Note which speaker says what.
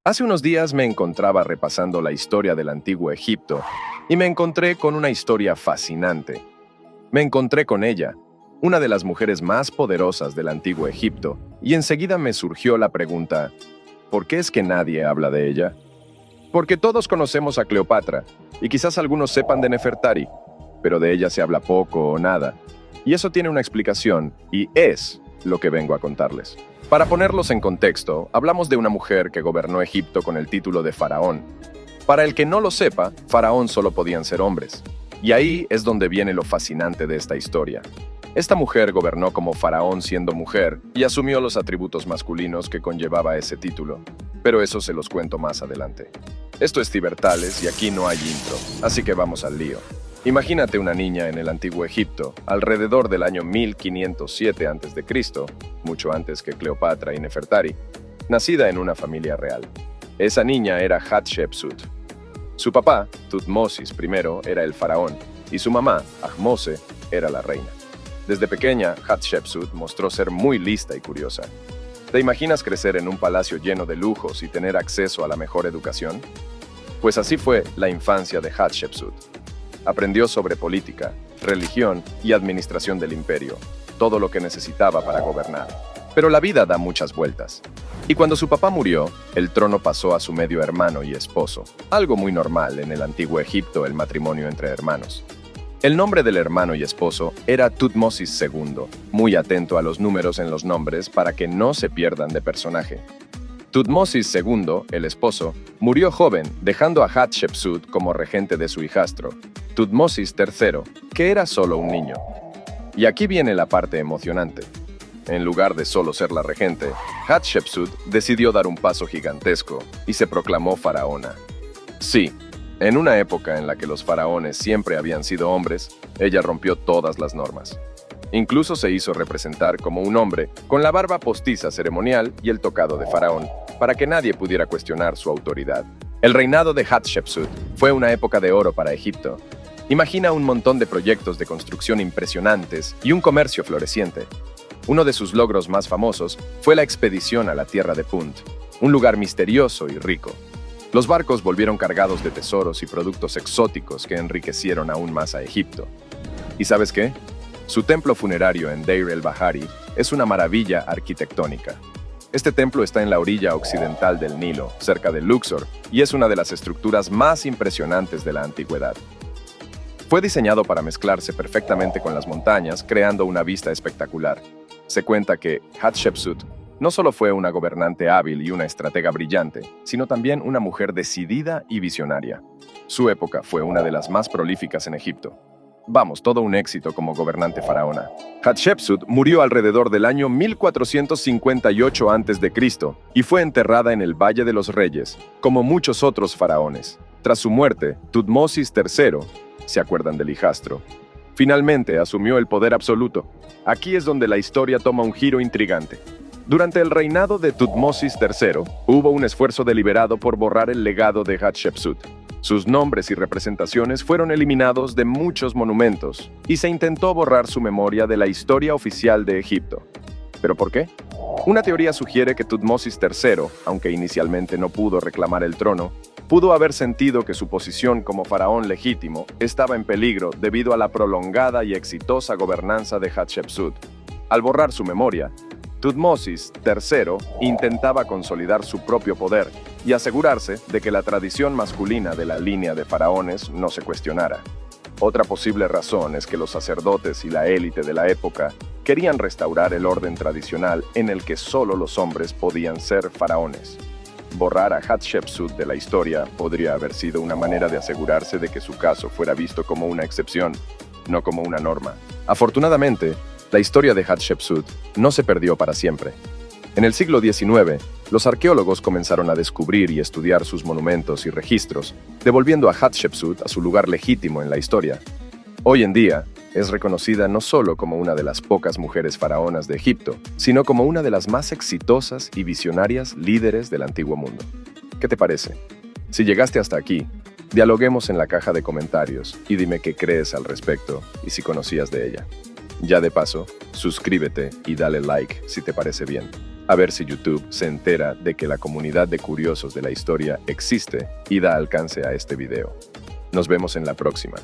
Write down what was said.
Speaker 1: Hace unos días me encontraba repasando la historia del antiguo Egipto y me encontré con una historia fascinante. Me encontré con ella, una de las mujeres más poderosas del antiguo Egipto, y enseguida me surgió la pregunta, ¿por qué es que nadie habla de ella? Porque todos conocemos a Cleopatra, y quizás algunos sepan de Nefertari, pero de ella se habla poco o nada. Y eso tiene una explicación, y es lo que vengo a contarles. Para ponerlos en contexto, hablamos de una mujer que gobernó Egipto con el título de faraón. Para el que no lo sepa, faraón solo podían ser hombres. Y ahí es donde viene lo fascinante de esta historia. Esta mujer gobernó como faraón siendo mujer y asumió los atributos masculinos que conllevaba ese título. Pero eso se los cuento más adelante. Esto es Cibertales y aquí no hay intro, así que vamos al lío. Imagínate una niña en el antiguo Egipto, alrededor del año 1507 a.C., mucho antes que Cleopatra y Nefertari, nacida en una familia real. Esa niña era Hatshepsut. Su papá, Tutmosis I, era el faraón, y su mamá, Ahmose, era la reina. Desde pequeña, Hatshepsut mostró ser muy lista y curiosa. ¿Te imaginas crecer en un palacio lleno de lujos y tener acceso a la mejor educación? Pues así fue la infancia de Hatshepsut. Aprendió sobre política, religión y administración del imperio, todo lo que necesitaba para gobernar. Pero la vida da muchas vueltas. Y cuando su papá murió, el trono pasó a su medio hermano y esposo, algo muy normal en el antiguo Egipto, el matrimonio entre hermanos. El nombre del hermano y esposo era Tutmosis II, muy atento a los números en los nombres para que no se pierdan de personaje. Tutmosis II, el esposo, murió joven, dejando a Hatshepsut como regente de su hijastro, Tutmosis III, que era solo un niño. Y aquí viene la parte emocionante. En lugar de solo ser la regente, Hatshepsut decidió dar un paso gigantesco y se proclamó faraona. Sí, en una época en la que los faraones siempre habían sido hombres, ella rompió todas las normas. Incluso se hizo representar como un hombre con la barba postiza ceremonial y el tocado de faraón, para que nadie pudiera cuestionar su autoridad. El reinado de Hatshepsut fue una época de oro para Egipto. Imagina un montón de proyectos de construcción impresionantes y un comercio floreciente. Uno de sus logros más famosos fue la expedición a la tierra de Punt, un lugar misterioso y rico. Los barcos volvieron cargados de tesoros y productos exóticos que enriquecieron aún más a Egipto. ¿Y sabes qué? Su templo funerario en Deir el-Bahari es una maravilla arquitectónica. Este templo está en la orilla occidental del Nilo, cerca de Luxor, y es una de las estructuras más impresionantes de la antigüedad. Fue diseñado para mezclarse perfectamente con las montañas, creando una vista espectacular. Se cuenta que Hatshepsut no solo fue una gobernante hábil y una estratega brillante, sino también una mujer decidida y visionaria. Su época fue una de las más prolíficas en Egipto. Vamos, todo un éxito como gobernante faraona. Hatshepsut murió alrededor del año 1458 a.C. y fue enterrada en el Valle de los Reyes, como muchos otros faraones. Tras su muerte, Tutmosis III, ¿se acuerdan del hijastro?, finalmente asumió el poder absoluto. Aquí es donde la historia toma un giro intrigante. Durante el reinado de Tutmosis III, hubo un esfuerzo deliberado por borrar el legado de Hatshepsut. Sus nombres y representaciones fueron eliminados de muchos monumentos y se intentó borrar su memoria de la historia oficial de Egipto. ¿Pero por qué? Una teoría sugiere que Tutmosis III, aunque inicialmente no pudo reclamar el trono, pudo haber sentido que su posición como faraón legítimo estaba en peligro debido a la prolongada y exitosa gobernanza de Hatshepsut. Al borrar su memoria, Tutmosis III intentaba consolidar su propio poder y asegurarse de que la tradición masculina de la línea de faraones no se cuestionara. Otra posible razón es que los sacerdotes y la élite de la época querían restaurar el orden tradicional en el que solo los hombres podían ser faraones. Borrar a Hatshepsut de la historia podría haber sido una manera de asegurarse de que su caso fuera visto como una excepción, no como una norma. Afortunadamente, la historia de Hatshepsut no se perdió para siempre. En el siglo XIX, los arqueólogos comenzaron a descubrir y estudiar sus monumentos y registros, devolviendo a Hatshepsut a su lugar legítimo en la historia. Hoy en día, es reconocida no solo como una de las pocas mujeres faraonas de Egipto, sino como una de las más exitosas y visionarias líderes del antiguo mundo. ¿Qué te parece? Si llegaste hasta aquí, dialoguemos en la caja de comentarios y dime qué crees al respecto y si conocías de ella. Ya de paso, suscríbete y dale like si te parece bien. A ver si YouTube se entera de que la comunidad de curiosos de la historia existe y da alcance a este video. Nos vemos en la próxima.